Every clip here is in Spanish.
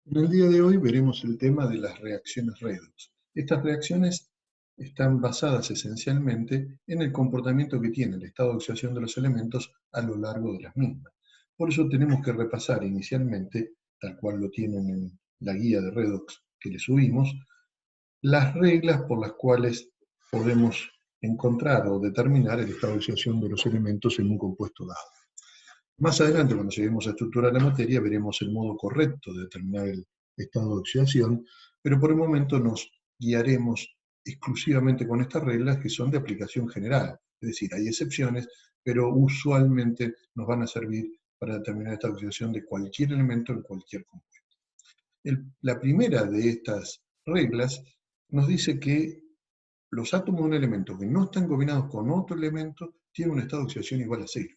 En el día de hoy veremos el tema de las reacciones redox. Estas reacciones están basadas esencialmente en el comportamiento que tiene el estado de oxidación de los elementos a lo largo de las mismas. Por eso tenemos que repasar inicialmente, tal cual lo tienen en la guía de redox que le subimos, las reglas por las cuales podemos encontrar o determinar el estado de oxidación de los elementos en un compuesto dado. Más adelante, cuando lleguemos a estructurar la materia, veremos el modo correcto de determinar el estado de oxidación, pero por el momento nos guiaremos exclusivamente con estas reglas que son de aplicación general. Es decir, hay excepciones, pero usualmente nos van a servir para determinar esta oxidación de cualquier elemento en cualquier compuesto. La primera de estas reglas nos dice que los átomos de un elemento que no están combinados con otro elemento tienen un estado de oxidación igual a cero.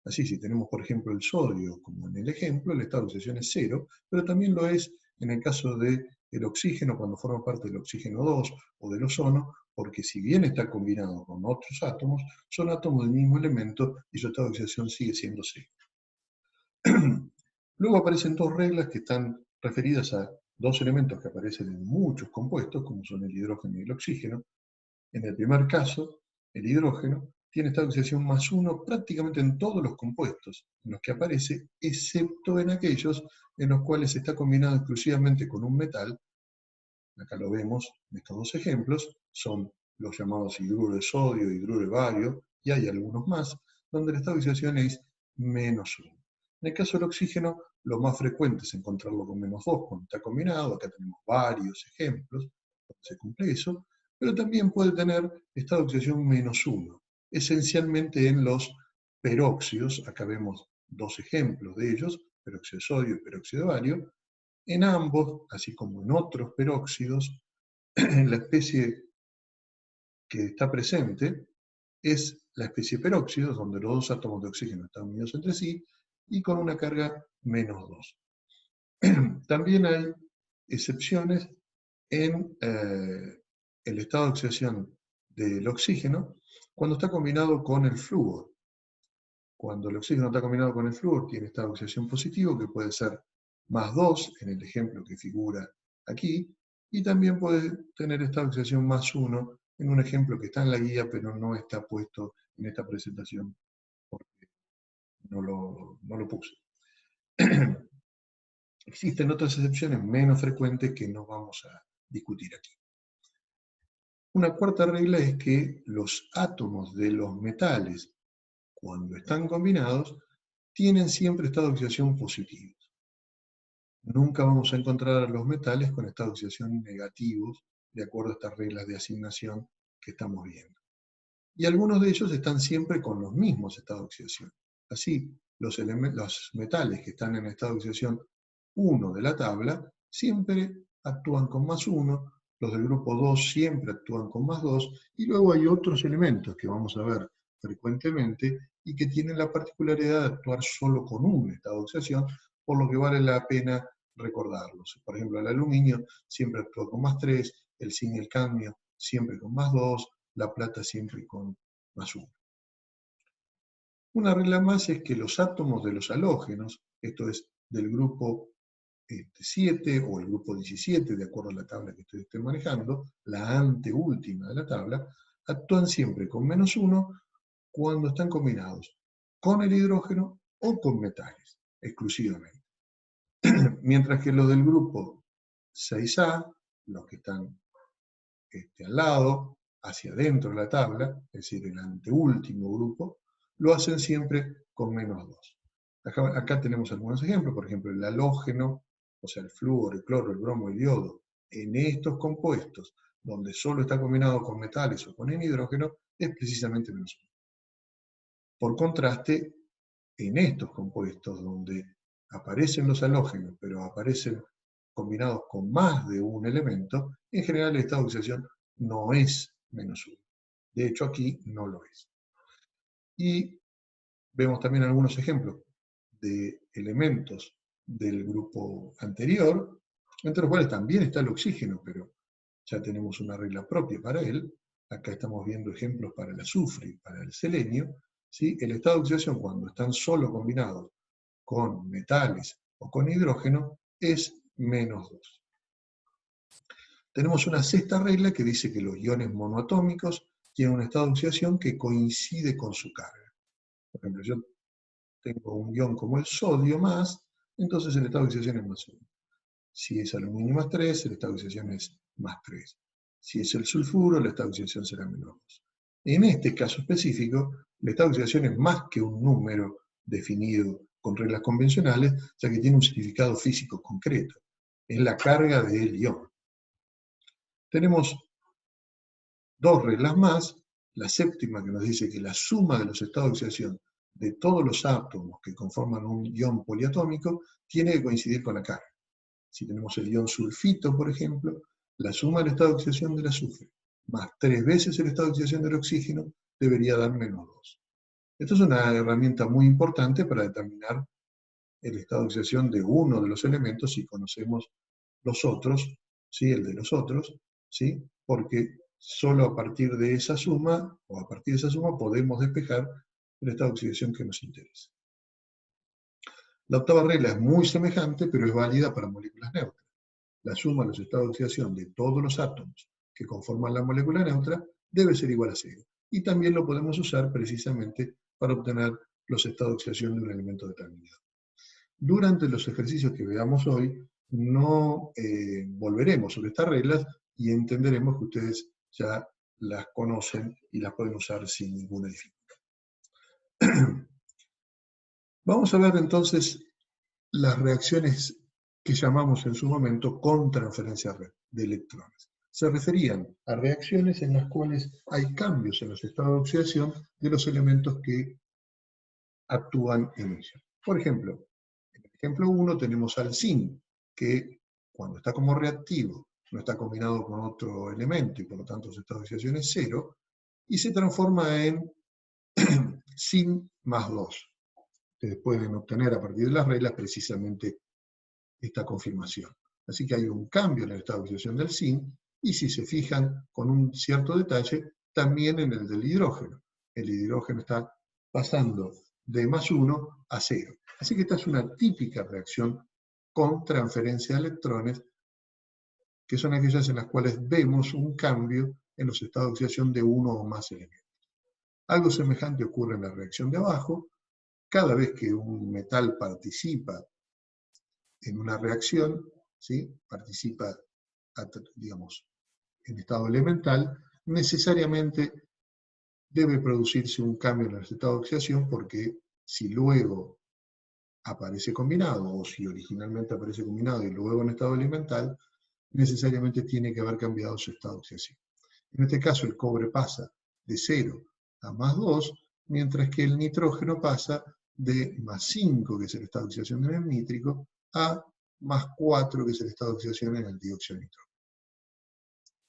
Así, si tenemos, por ejemplo, el sodio, como en el ejemplo, el estado de oxidación es cero, pero también lo es en el caso del oxígeno, cuando forma parte del oxígeno 2 o del ozono, porque si bien está combinado con otros átomos, son átomos del mismo elemento y su estado de oxidación sigue siendo cero. Luego aparecen dos reglas que están referidas a dos elementos que aparecen en muchos compuestos, como son el hidrógeno y el oxígeno. En el primer caso, el hidrógeno tiene estado de oxidación +1 prácticamente en todos los compuestos en los que aparece, excepto en aquellos en los cuales está combinado exclusivamente con un metal. Acá lo vemos en estos dos ejemplos, son los llamados hidruro de sodio, hidruro de bario, y hay algunos más, donde el estado de oxidación es -1. En el caso del oxígeno, lo más frecuente es encontrarlo con -2 cuando está combinado. Acá tenemos varios ejemplos donde se cumple eso, pero también puede tener estado de oxidación -1, esencialmente en los peróxidos. Acá vemos dos ejemplos de ellos, peróxido de sodio y peróxido de bario. En ambos, así como en otros peróxidos, la especie que está presente es la especie peróxido, donde los dos átomos de oxígeno están unidos entre sí y con una carga -2. También hay excepciones en el estado de oxidación del oxígeno cuando está combinado con el flúor. Cuando el oxígeno está combinado con el flúor, tiene estado de oxidación positivo, que puede ser +2, en el ejemplo que figura aquí, y también puede tener estado de oxidación +1, en un ejemplo que está en la guía, pero no está puesto en esta presentación, porque no lo puse. Existen otras excepciones menos frecuentes que no vamos a discutir aquí. Una cuarta regla es que los átomos de los metales, cuando están combinados, tienen siempre estado de oxidación positivo. Nunca vamos a encontrar a los metales con estado de oxidación negativos, de acuerdo a estas reglas de asignación que estamos viendo. Y algunos de ellos están siempre con los mismos estados de oxidación. Así, los metales que están en estado de oxidación 1 de la tabla siempre actúan con +1, los del grupo 2 siempre actúan con +2, y luego hay otros elementos que vamos a ver frecuentemente y que tienen la particularidad de actuar solo con un estado de oxidación, por lo que vale la pena recordarlos. Por ejemplo, el aluminio siempre actúa con +3, el zinc y el cadmio siempre con +2, la plata siempre con +1. Una regla más es que los átomos de los halógenos, esto es del grupo 7 o el grupo 17, de acuerdo a la tabla que estoy manejando, la anteúltima de la tabla, actúan siempre con -1 cuando están combinados con el hidrógeno o con metales, exclusivamente. Mientras que los del grupo 6A, los que están al lado, hacia adentro de la tabla, es decir, el anteúltimo grupo, lo hacen siempre con -2. Acá tenemos algunos ejemplos, por ejemplo, el halógeno, o sea, el flúor, el cloro, el bromo, el yodo, en estos compuestos, donde solo está combinado con metales o con el hidrógeno, es precisamente -1. Por contraste, en estos compuestos, donde aparecen los halógenos, pero aparecen combinados con más de un elemento, en general el estado de oxidación no es -1. De hecho, aquí no lo es. Y vemos también algunos ejemplos de elementos del grupo anterior, entre los cuales también está el oxígeno, pero ya tenemos una regla propia para él. Acá estamos viendo ejemplos para el azufre y para el selenio. ¿Sí? El estado de oxidación, cuando están solo combinados con metales o con hidrógeno, es menos 2. Tenemos una sexta regla que dice que los iones monoatómicos tienen un estado de oxidación que coincide con su carga. Por ejemplo, yo tengo un ion como el sodio más, entonces el estado de oxidación es más 1. Si es aluminio más 3, el estado de oxidación es más 3. Si es el sulfuro, el estado de oxidación será menos 2. En este caso específico, el estado de oxidación es más que un número definido con reglas convencionales, ya que tiene un significado físico concreto. Es la carga del ion. Tenemos dos reglas más. La séptima, que nos dice que la suma de los estados de oxidación de todos los átomos que conforman un ion poliatómico tiene que coincidir con la carga. Si tenemos el ion sulfito, por ejemplo, la suma del estado de oxidación del azufre más 3 veces el estado de oxidación del oxígeno debería dar menos 2. Esto es una herramienta muy importante para determinar el estado de oxidación de uno de los elementos si conocemos los otros, ¿sí? El de los otros, ¿sí? Porque solo a partir de esa suma, o a partir de esa suma, podemos despejar el estado de oxidación que nos interesa. La octava regla es muy semejante, pero es válida para moléculas neutras. La suma de los estados de oxidación de todos los átomos que conforman la molécula neutra debe ser igual a 0. Y también lo podemos usar precisamente para obtener los estados de oxidación de un elemento determinado. Durante los ejercicios que veamos hoy, no volveremos sobre estas reglas y entenderemos que ustedes ya las conocen y las pueden usar sin ninguna dificultad. Vamos a ver entonces las reacciones que llamamos en su momento con transferencia de electrones. Se referían a reacciones en las cuales hay cambios en los estados de oxidación de los elementos que actúan en ellos. Por ejemplo, en el ejemplo 1 tenemos al zinc, que cuando está como reactivo no está combinado con otro elemento y por lo tanto su estado de oxidación es 0, y se transforma en zinc más 2. Ustedes pueden obtener a partir de las reglas precisamente esta confirmación. Así que hay un cambio en el estado de oxidación del zinc, y si se fijan con un cierto detalle, también en el del hidrógeno. El hidrógeno está pasando de más 1 a 0. Así que esta es una típica reacción con transferencia de electrones, que son aquellas en las cuales vemos un cambio en los estados de oxidación de uno o más elementos. Algo semejante ocurre en la reacción de abajo. Cada vez que un metal participa en una reacción, ¿sí? Participa, digamos, en estado elemental, necesariamente debe producirse un cambio en el estado de oxidación, porque si luego aparece combinado, o si originalmente aparece combinado y luego en estado elemental, necesariamente tiene que haber cambiado su estado de oxidación. En este caso el cobre pasa de 0 a más 2, mientras que el nitrógeno pasa de más 5, que es el estado de oxidación en el nítrico, a más 4, que es el estado de oxidación en el dióxido de nitrógeno.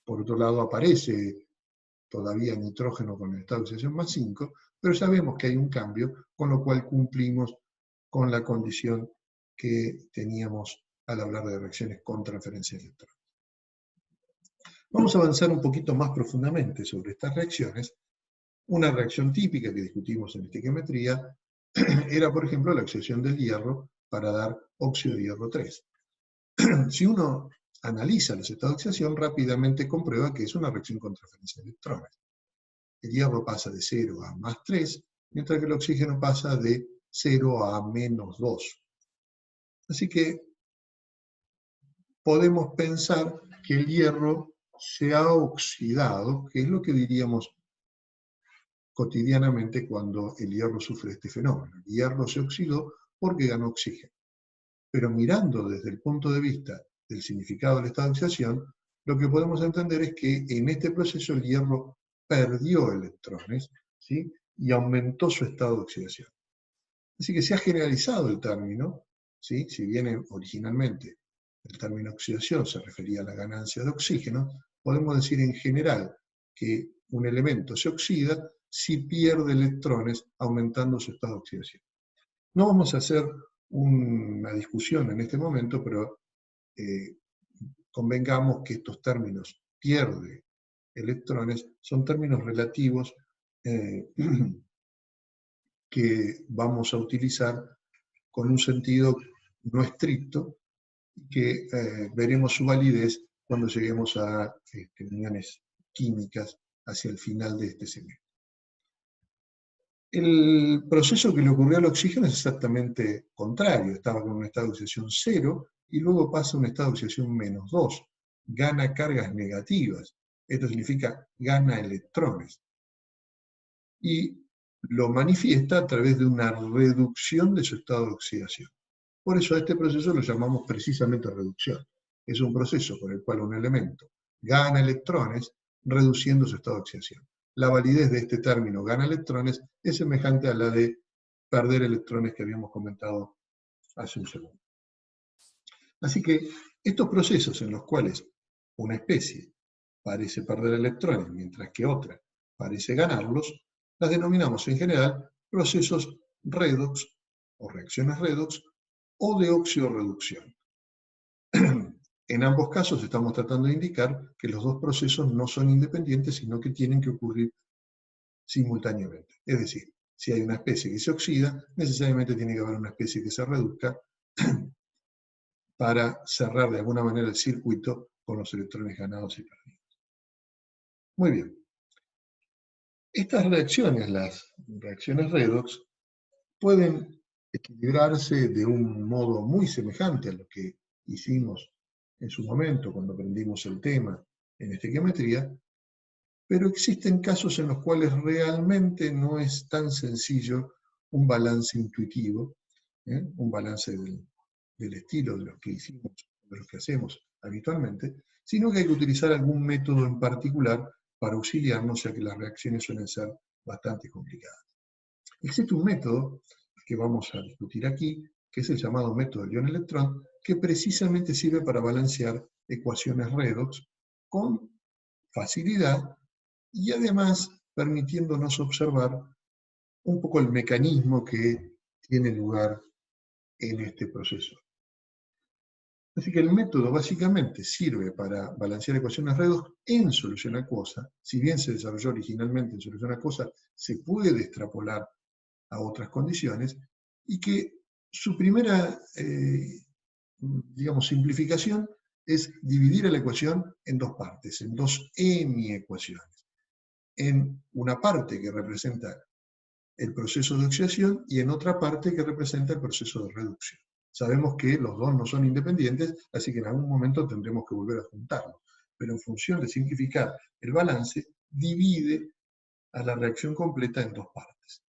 Por otro lado, aparece todavía nitrógeno con el estado de oxidación más 5, pero ya vemos que hay un cambio, con lo cual cumplimos con la condición que teníamos al hablar de reacciones con transferencia de electrones. Vamos a avanzar un poquito más profundamente sobre estas reacciones. Una reacción típica que discutimos en estequiometría era, por ejemplo, la oxidación del hierro para dar óxido de hierro 3. Si uno analiza los estados de oxidación, rápidamente comprueba que es una reacción con transferencia de electrones. El hierro pasa de 0 a más 3, mientras que el oxígeno pasa de 0 a menos 2. Así que podemos pensar que el hierro se ha oxidado, que es lo que diríamos cotidianamente cuando el hierro sufre este fenómeno. El hierro se oxidó porque ganó oxígeno. Pero mirando desde el punto de vista del significado del estado de oxidación, lo que podemos entender es que en este proceso el hierro perdió electrones, ¿sí? Y aumentó su estado de oxidación. Así que se ha generalizado el término, ¿sí? Si bien originalmente el término oxidación se refería a la ganancia de oxígeno, podemos decir en general que un elemento se oxida si pierde electrones aumentando su estado de oxidación. No vamos a hacer una discusión en este momento, pero convengamos que estos términos, pierde electrones, son términos relativos que vamos a utilizar con un sentido no estricto, que veremos su validez cuando lleguemos a uniones químicas hacia el final de este semestre. El proceso que le ocurrió al oxígeno es exactamente contrario. Estaba con un estado de oxidación 0 y luego pasa a un estado de oxidación -2. Gana cargas negativas. Esto significa gana electrones. Y lo manifiesta a través de una reducción de su estado de oxidación. Por eso a este proceso lo llamamos precisamente reducción. Es un proceso por el cual un elemento gana electrones reduciendo su estado de oxidación. La validez de este término gana electrones es semejante a la de perder electrones que habíamos comentado hace un segundo. Así que estos procesos en los cuales una especie parece perder electrones mientras que otra parece ganarlos, las denominamos en general procesos redox o reacciones redox o de oxidorreducción. En ambos casos estamos tratando de indicar que los dos procesos no son independientes, sino que tienen que ocurrir simultáneamente. Es decir, si hay una especie que se oxida, necesariamente tiene que haber una especie que se reduzca para cerrar de alguna manera el circuito con los electrones ganados y perdidos. Muy bien. Estas reacciones, las reacciones redox, pueden equilibrarse de un modo muy semejante a lo que hicimos en su momento cuando aprendimos el tema en estequiometría, pero existen casos en los cuales realmente no es tan sencillo un balance intuitivo, un balance del estilo de los que hicimos, de los que hacemos habitualmente, sino que hay que utilizar algún método en particular para auxiliarnos, ya que las reacciones suelen ser bastante complicadas. Existe un método que vamos a discutir aquí, que es el llamado método del ion-electrón, que precisamente sirve para balancear ecuaciones redox con facilidad y además permitiéndonos observar un poco el mecanismo que tiene lugar en este proceso. Así que el método básicamente sirve para balancear ecuaciones redox en solución acuosa. Si bien se desarrolló originalmente en solución acuosa, se puede extrapolar a otras condiciones, y que su primera, digamos, simplificación es dividir la ecuación en dos partes, en dos hemiecuaciones. En una parte que representa el proceso de oxidación y en otra parte que representa el proceso de reducción. Sabemos que los dos no son independientes, así que en algún momento tendremos que volver a juntarlos. Pero en función de simplificar el balance, divide a la reacción completa en dos partes.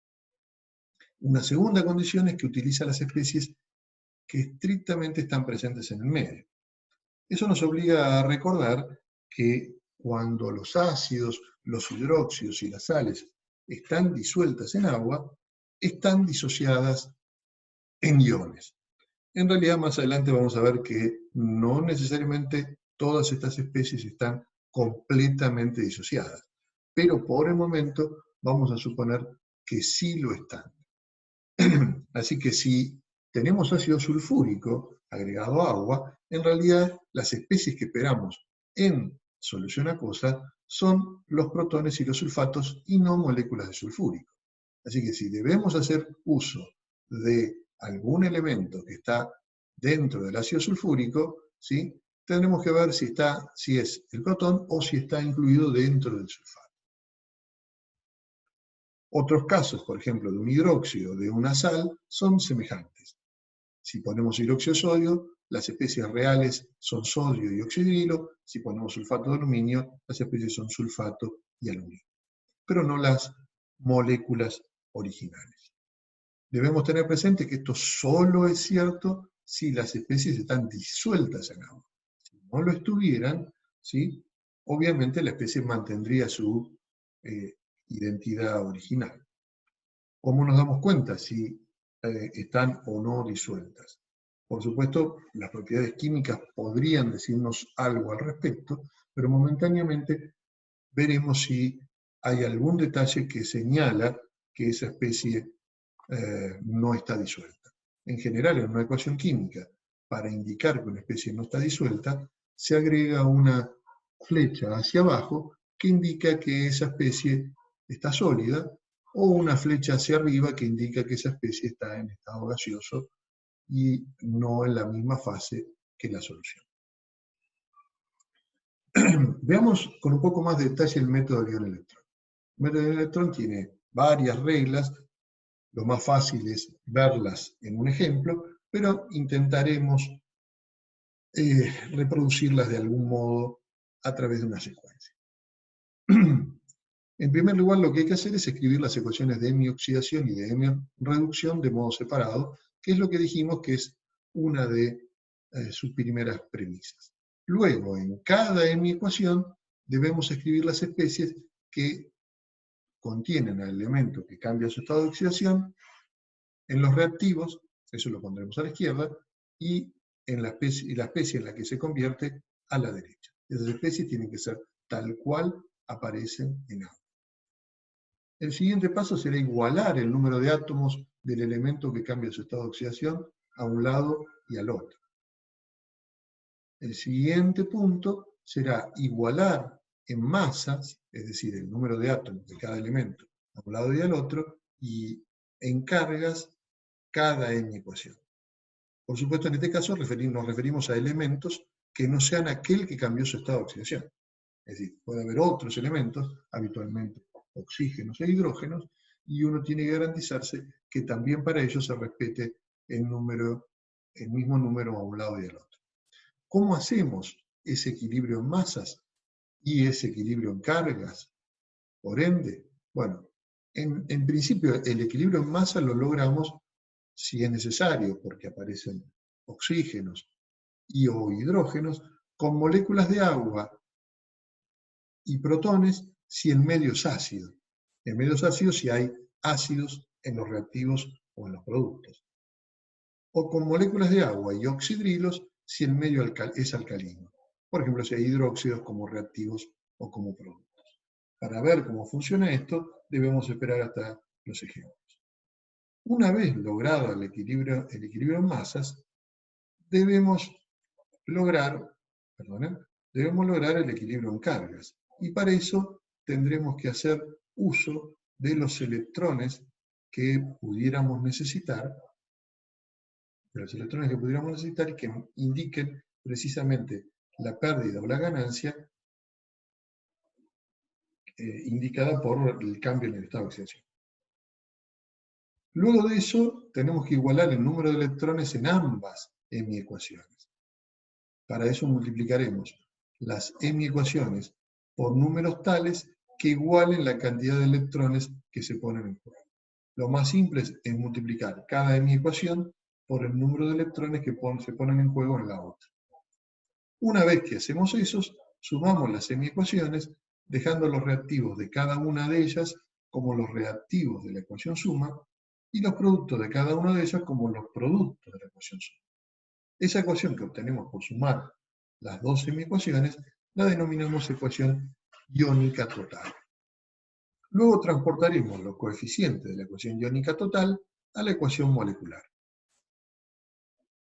Una segunda condición es que utiliza las especies que estrictamente están presentes en el medio. Eso nos obliga a recordar que cuando los ácidos, los hidróxidos y las sales están disueltas en agua, están disociadas en iones. En realidad, más adelante vamos a ver que no necesariamente todas estas especies están completamente disociadas, pero por el momento vamos a suponer que sí lo están. Así que si tenemos ácido sulfúrico agregado a agua, en realidad las especies que esperamos en solución acuosa son los protones y los sulfatos y no moléculas de sulfúrico. Así que si debemos hacer uso de algún elemento que está dentro del ácido sulfúrico, ¿sí?, tendremos que ver si es el protón o si está incluido dentro del sulfato. Otros casos, por ejemplo, de un hidróxido, de una sal, son semejantes. Si ponemos hidróxido de sodio, las especies reales son sodio y oxidrilo. Si ponemos sulfato de aluminio, las especies son sulfato y aluminio. Pero no las moléculas originales. Debemos tener presente que esto solo es cierto si las especies están disueltas en agua. Si no lo estuvieran, ¿sí?, obviamente la especie mantendría su identidad original. ¿Cómo nos damos cuenta si están o no disueltas? Por supuesto, las propiedades químicas podrían decirnos algo al respecto, pero momentáneamente veremos si hay algún detalle que señala que esa especie no está disuelta. En general, en una ecuación química, para indicar que una especie no está disuelta, se agrega una flecha hacia abajo que indica que esa especie está sólida, o una flecha hacia arriba que indica que esa especie está en estado gaseoso y no en la misma fase que la solución. Veamos con un poco más de detalle el método de ion-electrón. El método de ion-electrón tiene varias reglas, lo más fácil es verlas en un ejemplo, pero intentaremos reproducirlas de algún modo a través de una secuencia. En primer lugar, lo que hay que hacer es escribir las ecuaciones de hemioxidación y de hemioreducción de modo separado, que es lo que dijimos que es una de sus primeras premisas. Luego, en cada hemiecuación, debemos escribir las especies que contienen al elemento que cambia su estado de oxidación en los reactivos, eso lo pondremos a la izquierda, y en la especie en la que se convierte a la derecha. Esas especies tienen que ser tal cual aparecen en A. El siguiente paso será igualar el número de átomos del elemento que cambia su estado de oxidación a un lado y al otro. El siguiente punto será igualar en masas, es decir, el número de átomos de cada elemento a un lado y al otro, y en cargas cada hemiecuación. Por supuesto, en este caso nos referimos a elementos que no sean aquel que cambió su estado de oxidación. Es decir, puede haber otros elementos, habitualmente oxígenos e hidrógenos, y uno tiene que garantizarse que también para ellos se respete el mismo número a un lado y al otro. ¿Cómo hacemos ese equilibrio en masas y ese equilibrio en cargas? Por ende, bueno, en principio el equilibrio en masa lo logramos si es necesario, porque aparecen oxígenos o hidrógenos, con moléculas de agua y protones si el medio es ácido. El medio es ácido si hay ácidos en los reactivos o en los productos. O con moléculas de agua y oxidrilos si el medio es alcalino. Por ejemplo, si hay hidróxidos como reactivos o como productos. Para ver cómo funciona esto, debemos esperar hasta los ejemplos. Una vez logrado el equilibrio en masas, debemos lograr el equilibrio en cargas. Y para eso tendremos que hacer uso de los electrones que pudiéramos necesitar, y que indiquen precisamente la pérdida o la ganancia indicada por el cambio en el estado de oxidación. Luego de eso, tenemos que igualar el número de electrones en ambas hemiecuaciones. Para eso multiplicaremos las hemiecuaciones por números tales que igualen la cantidad de electrones que se ponen en juego. Lo más simple es multiplicar cada hemiecuación por el número de electrones que se ponen en juego en la otra. Una vez que hacemos eso, sumamos las hemiecuaciones, dejando los reactivos de cada una de ellas como los reactivos de la ecuación suma, y los productos de cada una de ellas como los productos de la ecuación suma. Esa ecuación que obtenemos por sumar las dos hemiecuaciones la denominamos ecuación iónica total. Luego transportaremos los coeficientes de la ecuación iónica total a la ecuación molecular.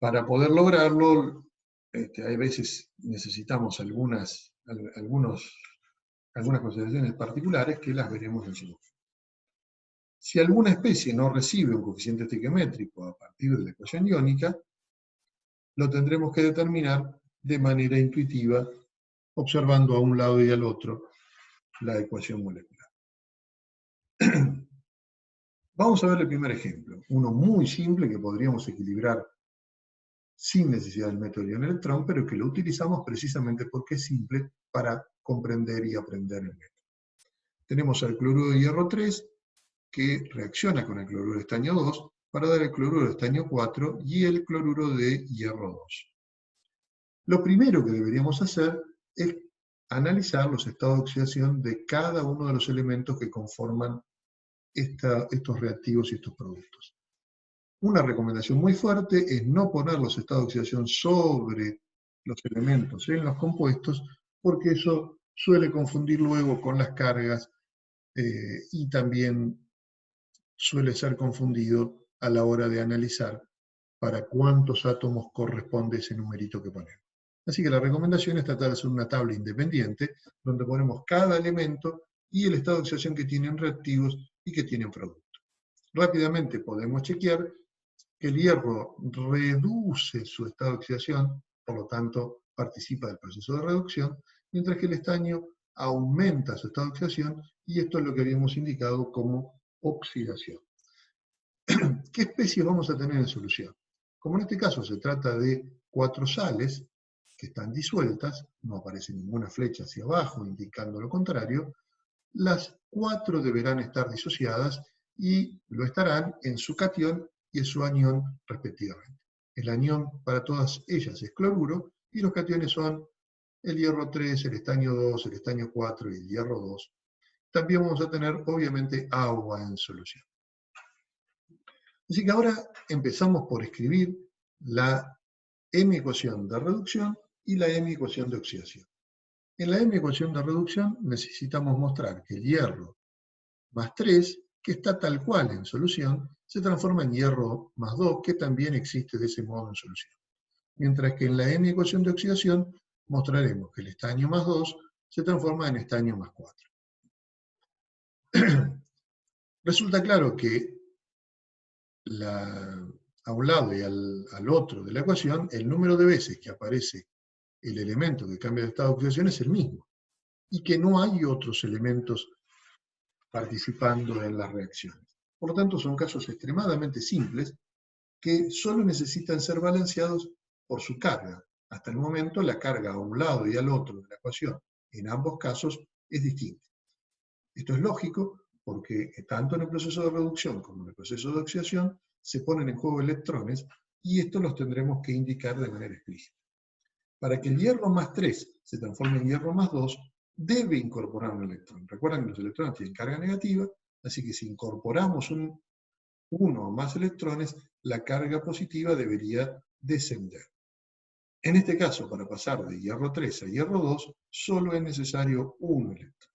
Para poder lograrlo, a veces necesitamos algunas consideraciones particulares que las veremos en su momento. Si alguna especie no recibe un coeficiente estequiométrico a partir de la ecuación iónica, lo tendremos que determinar de manera intuitiva, observando a un lado y al otro la ecuación molecular. Vamos a ver el primer ejemplo, uno muy simple que podríamos equilibrar sin necesidad del método de ion-electrón, pero que lo utilizamos precisamente porque es simple para comprender y aprender el método. Tenemos al cloruro de hierro 3, que reacciona con el cloruro de estaño 2 para dar el cloruro de estaño 4 y el cloruro de hierro 2. Lo primero que deberíamos hacer es analizar los estados de oxidación de cada uno de los elementos que conforman estos reactivos y estos productos. Una recomendación muy fuerte es no poner los estados de oxidación sobre los elementos en los compuestos, porque eso suele confundir luego con las cargas y también suele ser confundido a la hora de analizar para cuántos átomos corresponde ese numerito que ponemos. Así que la recomendación es tratar de hacer una tabla independiente donde ponemos cada elemento y el estado de oxidación que tienen reactivos y que tienen productos. Rápidamente podemos chequear que el hierro reduce su estado de oxidación por lo tanto participa del proceso de reducción, mientras que el estaño aumenta su estado de oxidación, y esto es lo que habíamos indicado como oxidación. ¿Qué especies vamos a tener en solución? Como en este caso se trata de 4 sales que están disueltas, no aparece ninguna flecha hacia abajo indicando lo contrario, las 4 deberán estar disociadas y lo estarán en su catión y en su anión respectivamente. El anión para todas ellas es cloruro y los cationes son el hierro 3, el estaño 2, el estaño 4 y el hierro 2. También vamos a tener obviamente agua en solución. Así que ahora empezamos por escribir la M-ecuación de reducción y la M-ecuación de oxidación. En la M-ecuación de reducción necesitamos mostrar que el hierro más 3, que está tal cual en solución, se transforma en hierro más 2, que también existe de ese modo en solución. Mientras que en la M-ecuación de oxidación mostraremos que el estaño más 2 se transforma en estaño más 4. Resulta claro que a un lado y al otro de la ecuación, el número de veces que aparece el elemento que cambia de estado de oxidación es el mismo, y que no hay otros elementos participando en las reacciones. Por lo tanto, son casos extremadamente simples que solo necesitan ser balanceados por su carga. Hasta el momento, la carga a un lado y al otro de la ecuación, en ambos casos, es distinta. Esto es lógico porque tanto en el proceso de reducción como en el proceso de oxidación se ponen en juego electrones, y esto los tendremos que indicar de manera explícita. Para que el hierro más 3 se transforme en hierro más 2, debe incorporar un electrón. Recuerden que los electrones tienen carga negativa, así que si incorporamos uno o más electrones, la carga positiva debería descender. En este caso, para pasar de hierro 3 a hierro 2, solo es necesario un electrón.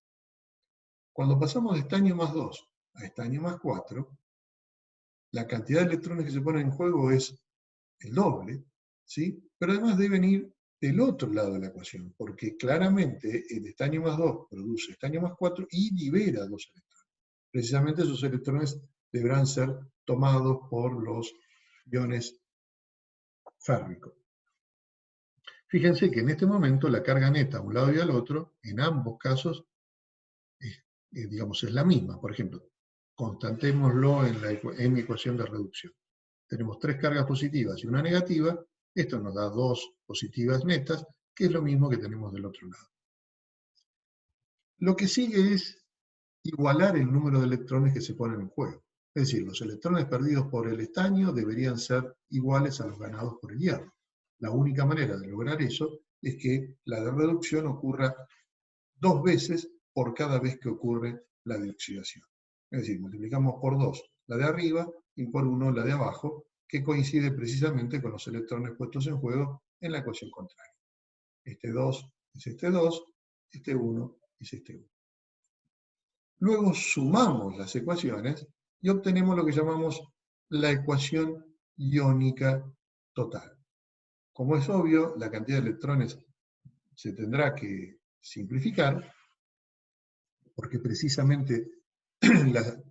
Cuando pasamos de estaño más 2 a estaño más 4, la cantidad de electrones que se ponen en juego es el doble, ¿sí? Pero además deben ir del otro lado de la ecuación, porque claramente el estaño más 2 produce estaño más 4 y libera 2 electrones. Precisamente esos electrones deberán ser tomados por los iones férricos. Fíjense que en este momento la carga neta a un lado y al otro, en ambos casos, digamos, es la misma. Por ejemplo, constantémoslo en mi ecuación de reducción. Tenemos 3 cargas positivas y una negativa. Esto nos da 2 positivas netas, que es lo mismo que tenemos del otro lado. Lo que sigue es igualar el número de electrones que se ponen en juego. Es decir, los electrones perdidos por el estaño deberían ser iguales a los ganados por el hierro. La única manera de lograr eso es que la de reducción ocurra 2 veces por cada vez que ocurre la de oxidación. Es decir, multiplicamos por 2 la de arriba y por 1 la de abajo, que coincide precisamente con los electrones puestos en juego en la ecuación contraria. Este 2 es este 2, este 1 es este 1. Luego sumamos las ecuaciones y obtenemos lo que llamamos la ecuación iónica total. Como es obvio, la cantidad de electrones se tendrá que simplificar, porque precisamente la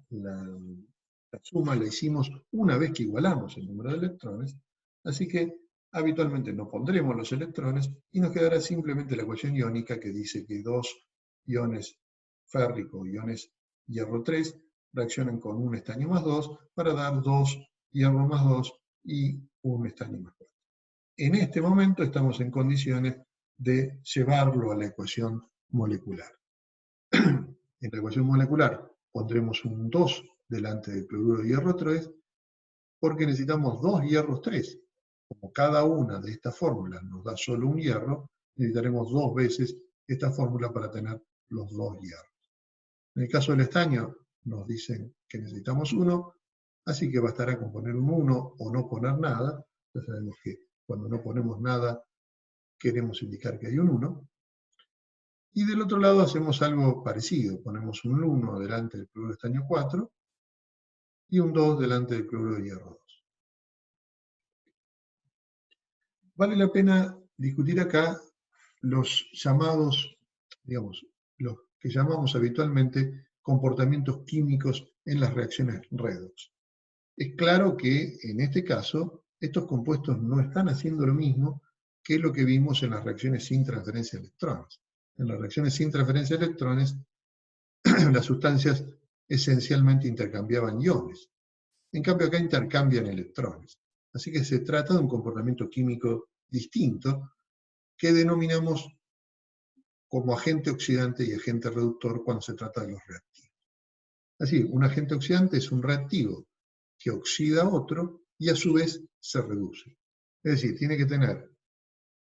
suma la hicimos una vez que igualamos el número de electrones, así que habitualmente no pondremos los electrones y nos quedará simplemente la ecuación iónica, que dice que 2 iones férrico, iones hierro 3, reaccionan con un estaño más 2 para dar 2 hierro más 2 y un estaño más 4. En este momento estamos en condiciones de llevarlo a la ecuación molecular. En la ecuación molecular pondremos un 2 delante del cloruro de hierro 3, porque necesitamos 2 hierros 3. Como cada una de estas fórmulas nos da solo un hierro, necesitaremos 2 veces esta fórmula para tener los 2 hierros. En el caso del estaño, nos dicen que necesitamos 1, así que bastará con poner un 1 o no poner nada. Ya sabemos que cuando no ponemos nada, queremos indicar que hay un 1. Y del otro lado hacemos algo parecido. Ponemos un 1 delante del cloruro de estaño 4 y un 2 delante del cloruro de hierro 2. Vale la pena discutir acá los llamados, digamos, los que llamamos habitualmente comportamientos químicos en las reacciones redox. Es claro que en este caso estos compuestos no están haciendo lo mismo que lo que vimos en las reacciones sin transferencia de electrones. En las reacciones sin transferencia de electrones, las sustancias esencialmente intercambiaban iones. En cambio, acá intercambian electrones. Así que se trata de un comportamiento químico distinto que denominamos como agente oxidante y agente reductor cuando se trata de los reactivos. Así, un agente oxidante es un reactivo que oxida a otro y a su vez se reduce. Es decir, tiene que tener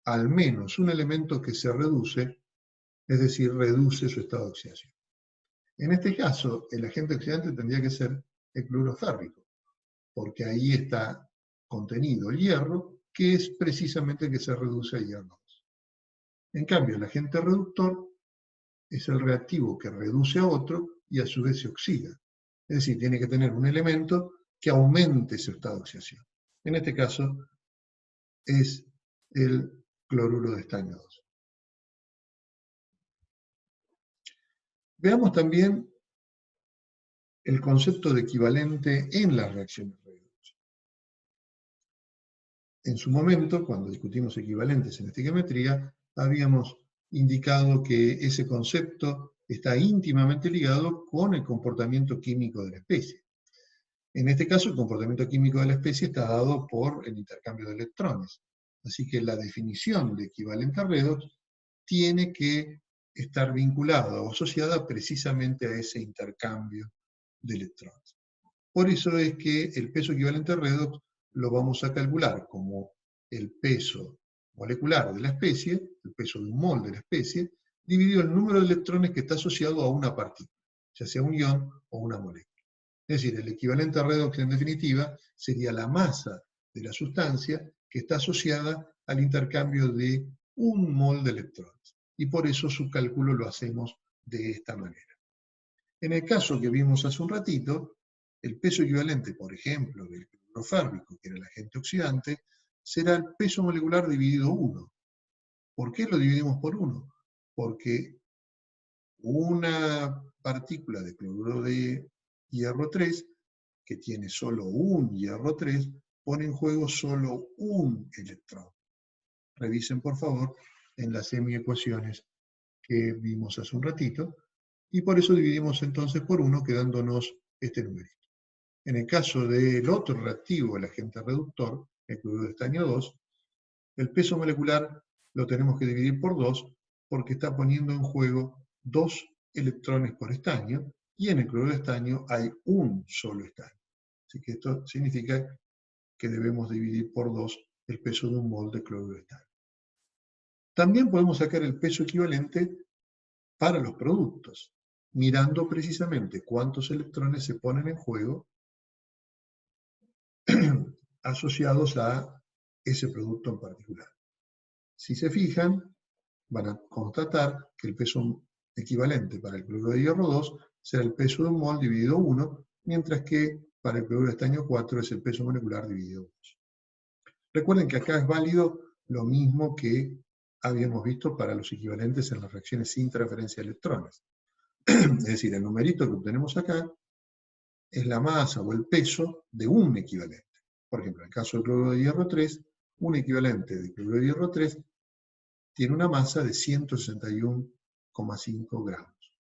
al menos un elemento que se reduce, es decir, reduce su estado de oxidación. En este caso, el agente oxidante tendría que ser el cloruro férrico, porque ahí está contenido el hierro, que es precisamente el que se reduce a hierro 2. En cambio, el agente reductor es el reactivo que reduce a otro y a su vez se oxida. Es decir, tiene que tener un elemento que aumente su estado de oxidación. En este caso es el cloruro de estaño 2. Veamos también el concepto de equivalente en las reacciones redox. En su momento, cuando discutimos equivalentes en estequiometría, habíamos indicado que ese concepto está íntimamente ligado con el comportamiento químico de la especie. En este caso, el comportamiento químico de la especie está dado por el intercambio de electrones. Así que la definición de equivalente redox tiene que estar vinculada o asociada precisamente a ese intercambio de electrones. Por eso es que el peso equivalente redox lo vamos a calcular como el peso molecular de la especie, el peso de un mol de la especie, dividido el número de electrones que está asociado a una partícula, ya sea un ion o una molécula. Es decir, el equivalente redox en definitiva sería la masa de la sustancia que está asociada al intercambio de un mol de electrones. Y por eso su cálculo lo hacemos de esta manera. En el caso que vimos hace un ratito, el peso equivalente, por ejemplo, del cloruro férrico, que era el agente oxidante, será el peso molecular dividido 1. ¿Por qué lo dividimos por 1? Porque una partícula de cloruro de hierro 3, que tiene solo un hierro 3, pone en juego solo un electrón. Revisen, por favor, en las semiecuaciones que vimos hace un ratito, y por eso dividimos entonces por 1, quedándonos este numerito. En el caso del otro reactivo, el agente reductor, el cloruro de estaño 2, el peso molecular lo tenemos que dividir por 2 porque está poniendo en juego 2 electrones por estaño, y en el cloruro de estaño hay un solo estaño. Así que esto significa que debemos dividir por 2 el peso de un mol de cloruro de estaño. También podemos sacar el peso equivalente para los productos, mirando precisamente cuántos electrones se ponen en juego asociados a ese producto en particular. Si se fijan, van a constatar que el peso equivalente para el cloruro de hierro 2 será el peso de un mol dividido 1, mientras que para el cloruro de estaño 4 es el peso molecular dividido 2. Recuerden que acá es válido lo mismo que habíamos visto para los equivalentes en las reacciones sin transferencia de electrones. Es decir, el numerito que obtenemos acá es la masa o el peso de un equivalente. Por ejemplo, en el caso del cloruro de hierro 3, un equivalente de cloruro de hierro 3 tiene una masa de 161,5 gramos.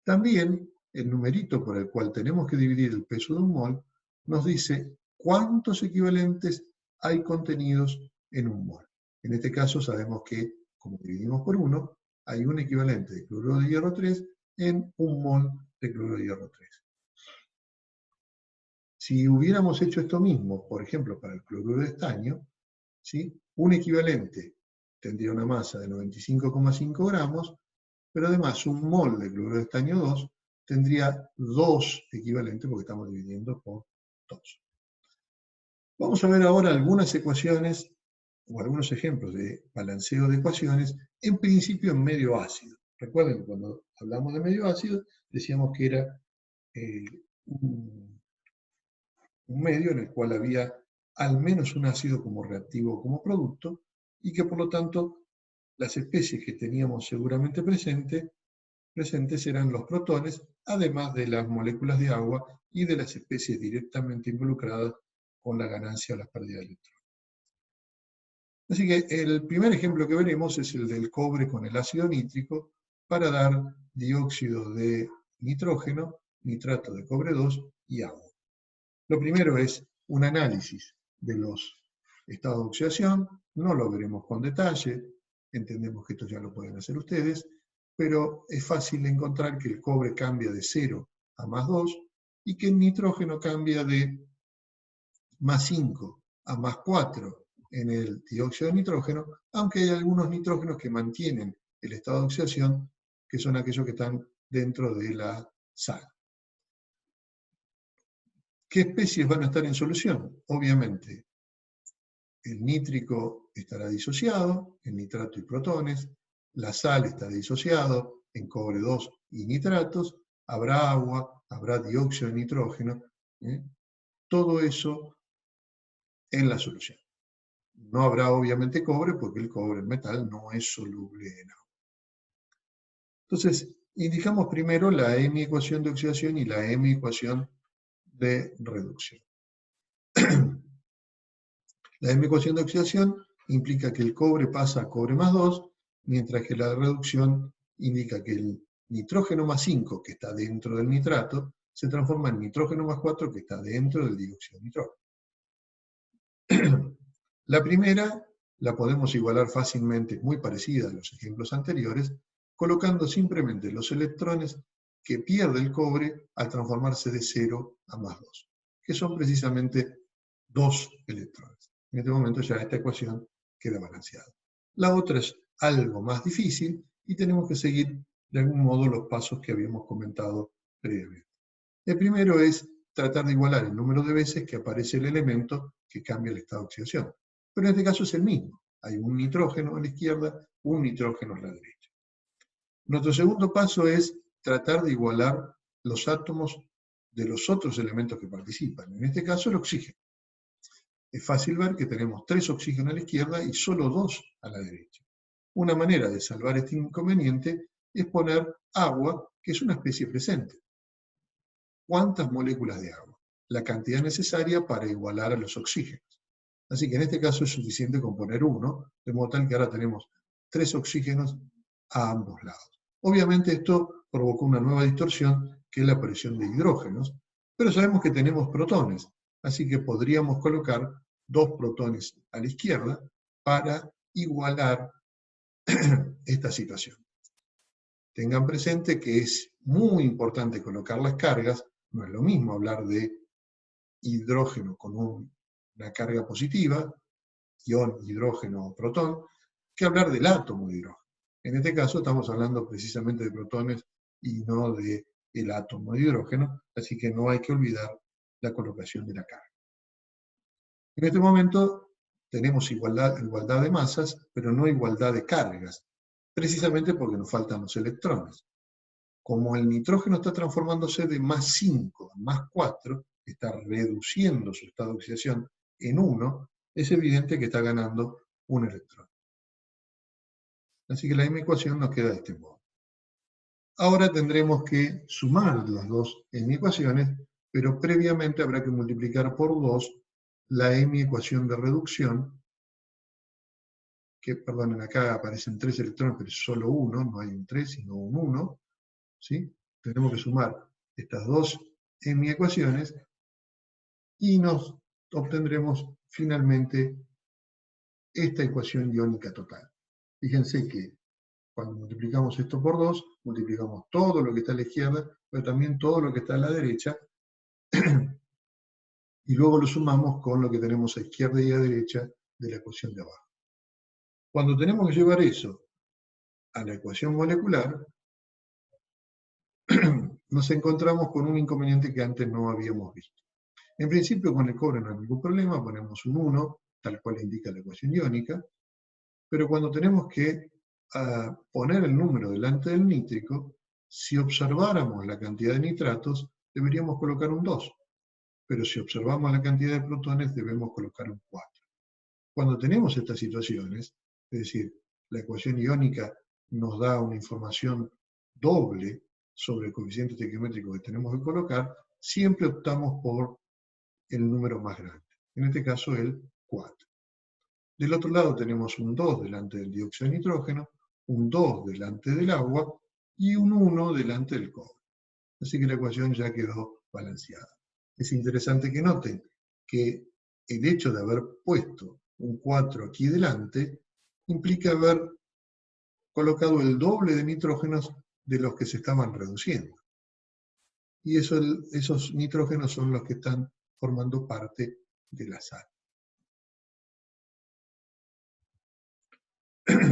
También el numerito por el cual tenemos que dividir el peso de un mol nos dice cuántos equivalentes hay contenidos en un mol. En este caso sabemos que, como dividimos por 1, hay un equivalente de cloruro de hierro 3 en un mol de cloruro de hierro 3. Si hubiéramos hecho esto mismo, por ejemplo, para el cloruro de estaño, ¿sí?, un equivalente tendría una masa de 95,5 gramos, pero además un mol de cloruro de estaño 2 tendría 2 equivalentes porque estamos dividiendo por 2. Vamos a ver ahora algunas ecuaciones o algunos ejemplos de balanceo de ecuaciones, en principio en medio ácido. Recuerden que cuando hablamos de medio ácido decíamos que era un medio en el cual había al menos un ácido como reactivo o como producto, y que por lo tanto las especies que teníamos seguramente presentes eran los protones, además de las moléculas de agua y de las especies directamente involucradas con la ganancia o la pérdida de electrones. Así que el primer ejemplo que veremos es el del cobre con el ácido nítrico para dar dióxido de nitrógeno, nitrato de cobre 2 y agua. Lo primero es un análisis de los estados de oxidación, no lo veremos con detalle, entendemos que esto ya lo pueden hacer ustedes, pero es fácil encontrar que el cobre cambia de 0 a +2 y que el nitrógeno cambia de +5 a +4 en el dióxido de nitrógeno, aunque hay algunos nitrógenos que mantienen el estado de oxidación, que son aquellos que están dentro de la sal. ¿Qué especies van a estar en solución? Obviamente, el nítrico estará disociado en nitrato y protones, la sal está disociado en cobre 2 y nitratos, habrá agua, habrá dióxido de nitrógeno, todo eso en la solución. No habrá obviamente cobre porque el cobre, el metal, no es soluble en agua. Entonces, indicamos primero la M ecuación de oxidación y la M ecuación de reducción. La M ecuación de oxidación implica que el cobre pasa a cobre +2, mientras que la reducción indica que el nitrógeno +5, que está dentro del nitrato, se transforma en nitrógeno +4, que está dentro del dióxido de nitrógeno. La primera la podemos igualar fácilmente, muy parecida a los ejemplos anteriores, colocando simplemente los electrones que pierde el cobre al transformarse de 0 a +2, que son precisamente 2 electrones. En este momento ya esta ecuación queda balanceada. La otra es algo más difícil y tenemos que seguir de algún modo los pasos que habíamos comentado previamente. El primero es tratar de igualar el número de veces que aparece el elemento que cambia el estado de oxidación. Pero en este caso es el mismo. Hay un nitrógeno a la izquierda, un nitrógeno a la derecha. Nuestro segundo paso es tratar de igualar los átomos de los otros elementos que participan. En este caso el oxígeno. Es fácil ver que tenemos 3 oxígenos a la izquierda y solo 2 a la derecha. Una manera de salvar este inconveniente es poner agua, que es una especie presente. ¿Cuántas moléculas de agua? La cantidad necesaria para igualar a los oxígenos. Así que en este caso es suficiente con poner 1, de modo tal que ahora tenemos 3 oxígenos a ambos lados. Obviamente esto provocó una nueva distorsión, que es la aparición de hidrógenos, pero sabemos que tenemos protones, así que podríamos colocar 2 protones a la izquierda para igualar esta situación. Tengan presente que es muy importante colocar las cargas, no es lo mismo hablar de hidrógeno con una carga positiva, ion, hidrógeno o protón, que hablar del átomo de hidrógeno. En este caso estamos hablando precisamente de protones y no del átomo de hidrógeno, así que no hay que olvidar la colocación de la carga. En este momento tenemos igualdad de masas, pero no igualdad de cargas, precisamente porque nos faltan los electrones. Como el nitrógeno está transformándose de +5 a +4, está reduciendo su estado de oxidación en 1, es evidente que está ganando un electrón. Así que la misma ecuación nos queda de este modo. Ahora tendremos que sumar las dos M ecuaciones, pero previamente habrá que multiplicar por 2 la M ecuación de reducción, que, perdonen, acá aparecen 3 electrones, pero es solo 1, no hay un 3, sino un 1, ¿sí? Tenemos que sumar estas dos M ecuaciones y nos obtendremos finalmente esta ecuación iónica total. Fíjense que cuando multiplicamos esto por 2, multiplicamos todo lo que está a la izquierda, pero también todo lo que está a la derecha, y luego lo sumamos con lo que tenemos a izquierda y a derecha de la ecuación de abajo. Cuando tenemos que llevar eso a la ecuación molecular, nos encontramos con un inconveniente que antes no habíamos visto. En principio con el cobre no hay ningún problema, ponemos un 1, tal cual indica la ecuación iónica, pero cuando tenemos que poner el número delante del nítrico, si observáramos la cantidad de nitratos, deberíamos colocar un 2, pero si observamos la cantidad de protones, debemos colocar un 4. Cuando tenemos estas situaciones, es decir, la ecuación iónica nos da una información doble sobre el coeficiente estequiométrico que tenemos que colocar, siempre optamos por el número más grande, en este caso el 4. Del otro lado tenemos un 2 delante del dióxido de nitrógeno, un 2 delante del agua y un 1 delante del cobre. Así que la ecuación ya quedó balanceada. Es interesante que noten que el hecho de haber puesto un 4 aquí delante implica haber colocado el doble de nitrógenos de los que se estaban reduciendo. Y esos nitrógenos son los que están formando parte de la sal.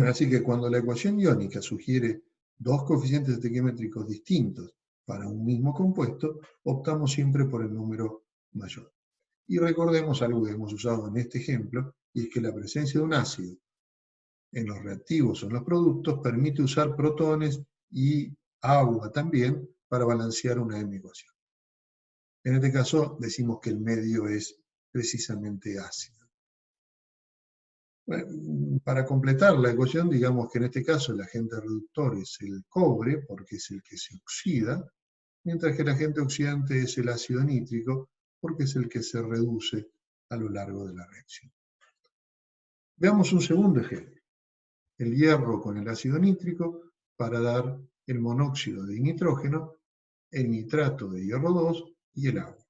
Así que cuando la ecuación iónica sugiere dos coeficientes estequiométricos distintos para un mismo compuesto, optamos siempre por el número mayor. Y recordemos algo que hemos usado en este ejemplo, y es que la presencia de un ácido en los reactivos o en los productos permite usar protones y agua también para balancear una M-ecuación. En este caso decimos que el medio es precisamente ácido. Bueno, para completar la ecuación, digamos que en este caso el agente reductor es el cobre, porque es el que se oxida, mientras que el agente oxidante es el ácido nítrico, porque es el que se reduce a lo largo de la reacción. Veamos un segundo ejemplo. El hierro con el ácido nítrico para dar el monóxido de nitrógeno, el nitrato de hierro 2 y el agua.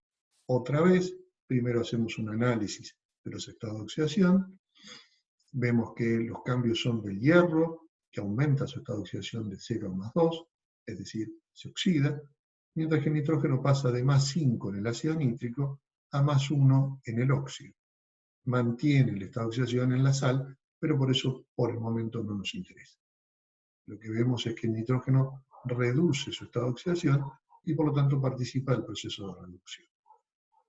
Otra vez, primero hacemos un análisis de los estados de oxidación. Vemos que los cambios son del hierro, que aumenta su estado de oxidación de 0 a más 2, es decir, se oxida, mientras que el nitrógeno pasa de más 5 en el ácido nítrico a más 1 en el óxido. Mantiene el estado de oxidación en la sal, pero por eso por el momento no nos interesa. Lo que vemos es que el nitrógeno reduce su estado de oxidación y por lo tanto participa del proceso de reducción.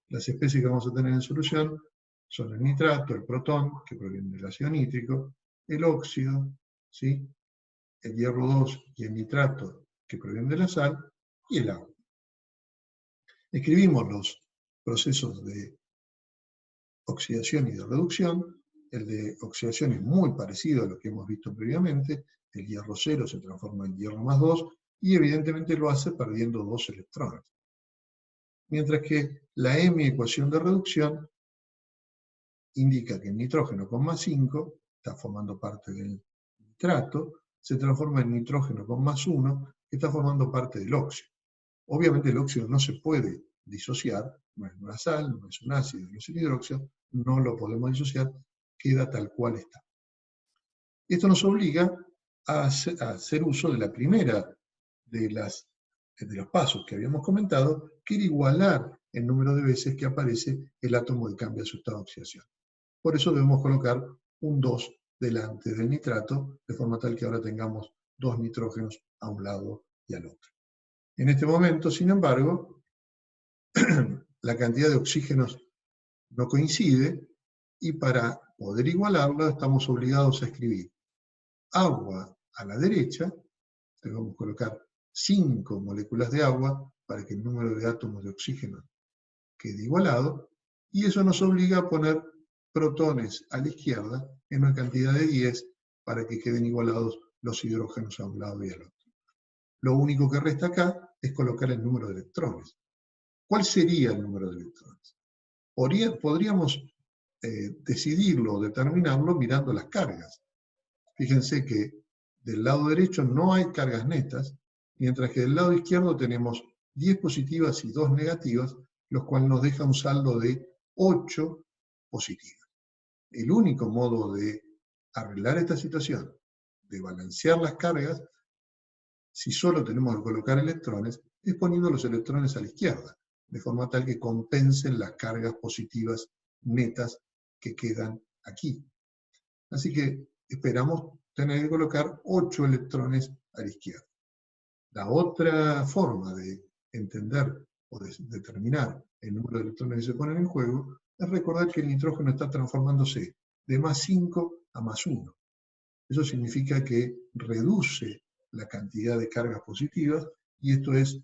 Las especies que vamos a tener en solución son el nitrato, el protón, que proviene del ácido nítrico, el óxido, ¿sí?, el hierro 2 y el nitrato, que provienen de la sal, y el agua. Escribimos los procesos de oxidación y de reducción. El de oxidación es muy parecido a lo que hemos visto previamente. El hierro 0 se transforma en hierro más 2 y evidentemente lo hace perdiendo 2 electrones. Mientras que la M-ecuación de reducción indica que el nitrógeno con más 5 está formando parte del nitrato, se transforma en nitrógeno con más 1, que está formando parte del óxido. Obviamente el óxido no se puede disociar, no es una sal, no es un ácido, no es un hidróxido, no lo podemos disociar, queda tal cual está. Esto nos obliga a hacer uso de la primera de los pasos que habíamos comentado, que era igualar el número de veces que aparece el átomo que cambia su estado de oxidación. Por eso debemos colocar un 2 delante del nitrato, de forma tal que ahora tengamos 2 nitrógenos a un lado y al otro. En este momento, sin embargo, la cantidad de oxígenos no coincide y para poder igualarlo estamos obligados a escribir agua a la derecha, debemos colocar 5 moléculas de agua para que el número de átomos de oxígeno quede igualado, y eso nos obliga a poner protones a la izquierda en una cantidad de 10 para que queden igualados los hidrógenos a un lado y al otro. Lo único que resta acá es colocar el número de electrones. ¿Cuál sería el número de electrones? Podríamos decidirlo o determinarlo mirando las cargas. Fíjense que del lado derecho no hay cargas netas, mientras que del lado izquierdo tenemos 10 positivas y 2 negativas, los cuales nos deja un saldo de 8 positivas. El único modo de arreglar esta situación, de balancear las cargas, si solo tenemos que colocar electrones, es poniendo los electrones a la izquierda, de forma tal que compensen las cargas positivas netas que quedan aquí. Así que esperamos tener que colocar 8 electrones a la izquierda. La otra forma de entender o de determinar el número de electrones que se ponen en juego es recordar que el nitrógeno está transformándose de más 5 a más 1. Eso significa que reduce la cantidad de cargas positivas y esto es,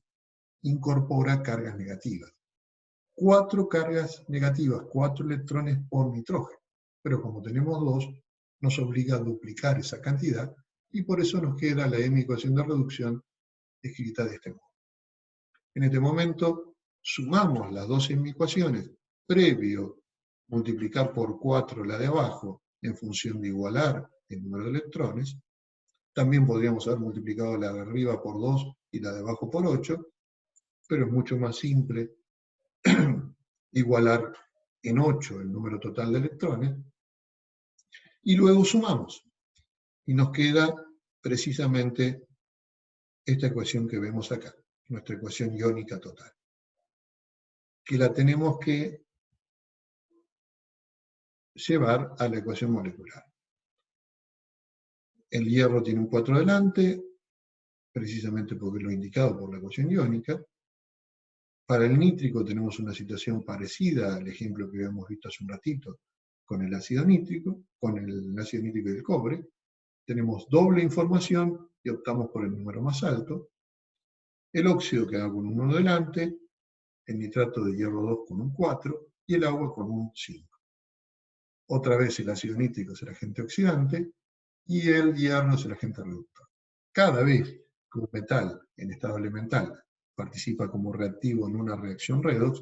incorpora cargas negativas. 4 cargas negativas, 4 electrones por nitrógeno. Pero como tenemos 2, nos obliga a duplicar esa cantidad y por eso nos queda la M-ecuación de reducción escrita de este modo. En este momento sumamos las dos M-ecuaciones, previo multiplicar por 4 la de abajo en función de igualar el número de electrones. También podríamos haber multiplicado la de arriba por 2 y la de abajo por 8, pero es mucho más simple igualar en 8 el número total de electrones, y luego sumamos, y nos queda precisamente esta ecuación que vemos acá, nuestra ecuación iónica total, que la tenemos que llevar a la ecuación molecular. El hierro tiene un 4 delante, precisamente porque lo indicado por la ecuación iónica. Para el nítrico tenemos una situación parecida al ejemplo que habíamos visto hace un ratito con el ácido nítrico, y el cobre. Tenemos doble información y optamos por el número más alto. El óxido queda con un 1 delante, el nitrato de hierro 2 con un 4 y el agua con un 5. Otra vez el ácido nítrico es el agente oxidante y el hierro es el agente reductor. Cada vez que un metal en estado elemental participa como reactivo en una reacción redox,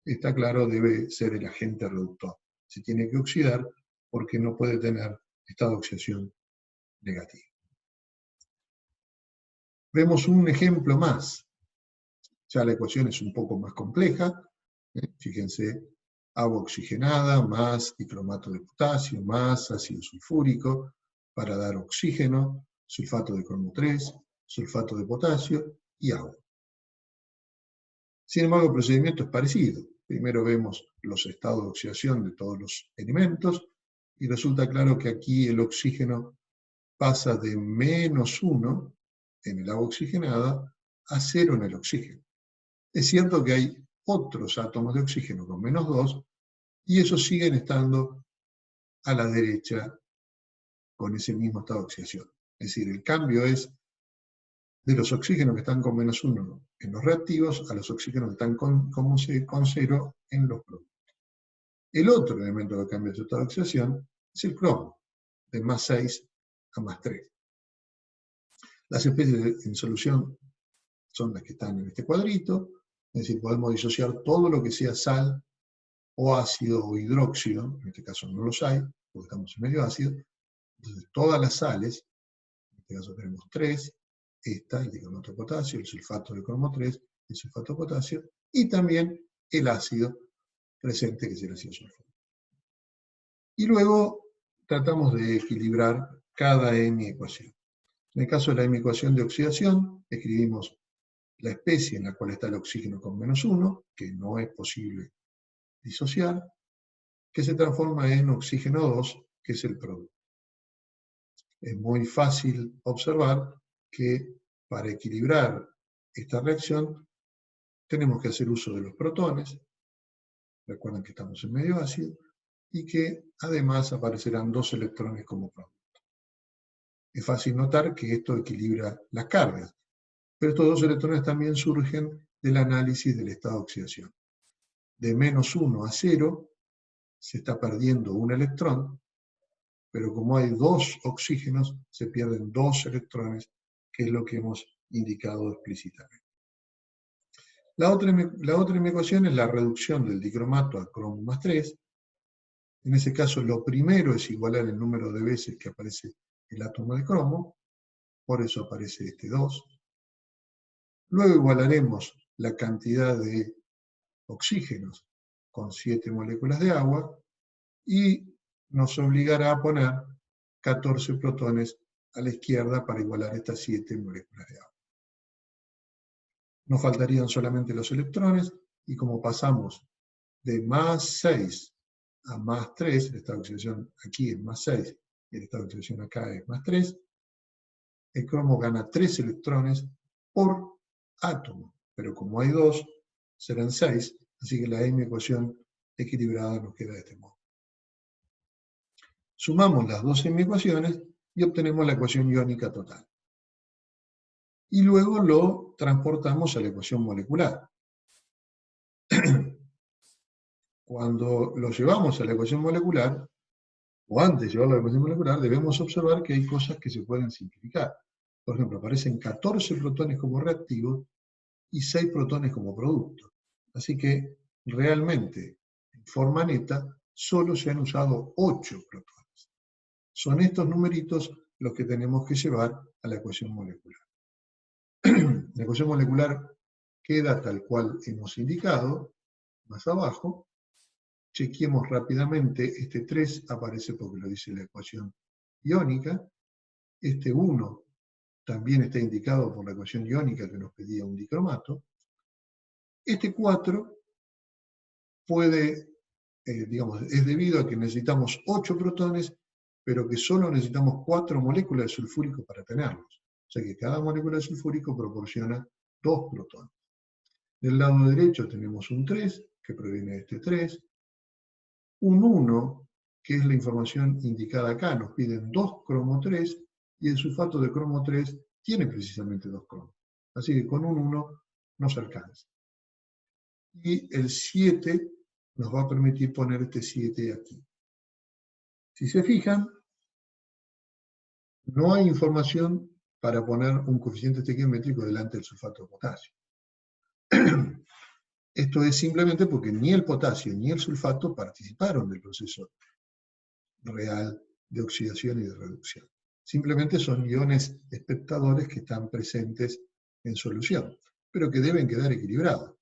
está claro, debe ser el agente reductor. Se tiene que oxidar porque no puede tener estado de oxidación negativo. Vemos un ejemplo más. Ya la ecuación es un poco más compleja. Fíjense, agua oxigenada más dicromato de potasio más ácido sulfúrico para dar oxígeno, sulfato de cromo 3, sulfato de potasio y agua. Sin embargo, el procedimiento es parecido. Primero vemos los estados de oxidación de todos los elementos y resulta claro que aquí el oxígeno pasa de -1 en el agua oxigenada a 0 en el oxígeno. Es cierto que hay otros átomos de oxígeno con -2 y esos siguen estando a la derecha con ese mismo estado de oxidación. Es decir, el cambio es de los oxígenos que están con -1 en los reactivos a los oxígenos que están con 0 en los productos. El otro elemento que cambia su estado de oxidación es el cromo, de +6 a +3. Las especies en solución son las que están en este cuadrito, es decir, podemos disociar todo lo que sea sal o ácido o hidróxido, en este caso no los hay, porque estamos en medio ácido. Entonces todas las sales, en este caso tenemos 3, el dicromato de potasio, el sulfato de cromo 3, el sulfato de potasio, y también el ácido presente, que es el ácido sulfúrico. Y luego tratamos de equilibrar cada M ecuación. En el caso de la M ecuación de oxidación, escribimos la especie en la cual está el oxígeno con -1, que no es posible disociar, que se transforma en oxígeno 2, que es el producto. Es muy fácil observar que para equilibrar esta reacción tenemos que hacer uso de los protones, recuerden que estamos en medio ácido, y que además aparecerán 2 electrones como producto. Es fácil notar que esto equilibra las cargas, pero estos 2 electrones también surgen del análisis del estado de oxidación. De -1 a 0 se está perdiendo un electrón, pero como hay 2 oxígenos, se pierden 2 electrones, que es lo que hemos indicado explícitamente. La otra ecuación es la reducción del dicromato a cromo +3. En ese caso, lo primero es igualar el número de veces que aparece el átomo de cromo, por eso aparece este 2. Luego igualaremos la cantidad de oxígenos con 7 moléculas de agua y nos obligará a poner 14 protones a la izquierda para igualar estas 7 moléculas de agua. Nos faltarían solamente los electrones, y como pasamos de +6 a +3, el estado de oxidación aquí es +6 y el estado de oxidación acá es +3, el cromo gana 3 electrones por átomo, pero como hay 2, serán 6, así que la M ecuación equilibrada nos queda de este modo. Sumamos las 2 M ecuaciones y obtenemos la ecuación iónica total. Y luego lo transportamos a la ecuación molecular. Cuando lo llevamos a la ecuación molecular, o antes de llevarlo a la ecuación molecular, debemos observar que hay cosas que se pueden simplificar. Por ejemplo, aparecen 14 protones como reactivos y 6 protones como producto. Así que realmente, en forma neta, solo se han usado 8 protones. Son estos numeritos los que tenemos que llevar a la ecuación molecular. La ecuación molecular queda tal cual hemos indicado, más abajo. Chequeemos rápidamente, este 3 aparece porque lo dice la ecuación iónica, este 1 también está indicado por la ecuación iónica que nos pedía un dicromato, este 4 puede, digamos, es debido a que necesitamos 8 protones, pero que solo necesitamos 4 moléculas de sulfúrico para tenerlos. O sea que cada molécula de sulfúrico proporciona 2 protones. Del lado derecho tenemos un 3, que proviene de este 3, un 1, que es la información indicada acá, nos piden 2 cromo 3, y el sulfato de cromo 3 tiene precisamente 2 cromos. Así que con un 1 nos alcanza. Y el 7 nos va a permitir poner este 7 aquí. Si se fijan, no hay información para poner un coeficiente estequiométrico delante del sulfato de potasio. Esto es simplemente porque ni el potasio ni el sulfato participaron del proceso real de oxidación y de reducción. Simplemente son iones espectadores que están presentes en solución, pero que deben quedar equilibrados.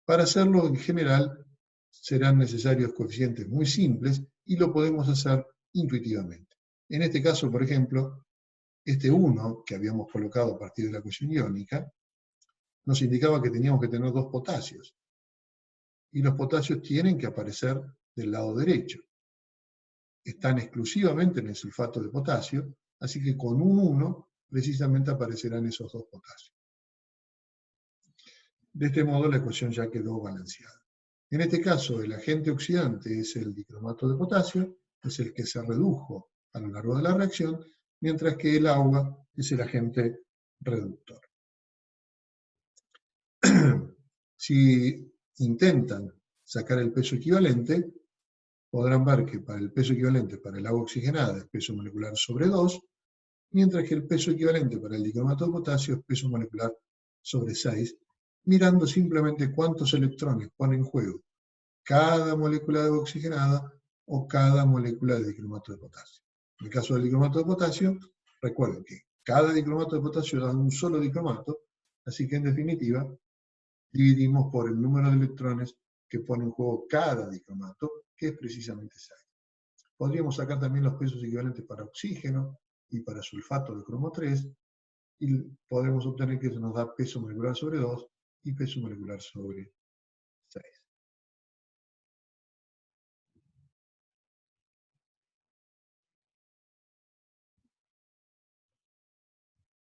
Para hacerlo, en general, serán necesarios coeficientes muy simples y lo podemos hacer intuitivamente. En este caso, por ejemplo, este 1 que habíamos colocado a partir de la ecuación iónica, nos indicaba que teníamos que tener 2 potasios. Y los potasios tienen que aparecer del lado derecho. Están exclusivamente en el sulfato de potasio, así que con un 1 precisamente aparecerán esos 2 potasios. De este modo la ecuación ya quedó balanceada. En este caso el agente oxidante es el dicromato de potasio, es el que se redujo a lo largo de la reacción, mientras que el agua es el agente reductor. Si intentan sacar el peso equivalente, podrán ver que para el peso equivalente para el agua oxigenada es peso molecular sobre 2, mientras que el peso equivalente para el dicromato de potasio es peso molecular sobre 6, mirando simplemente cuántos electrones pone en juego cada molécula de agua oxigenada o cada molécula de dicromato de potasio. En el caso del dicromato de potasio, recuerden que cada dicromato de potasio da un solo dicromato, así que en definitiva dividimos por el número de electrones que pone en juego cada dicromato, que es precisamente 6. Podríamos sacar también los pesos equivalentes para oxígeno y para sulfato de cromo 3, y podemos obtener que eso nos da peso molecular sobre 2 y peso molecular sobre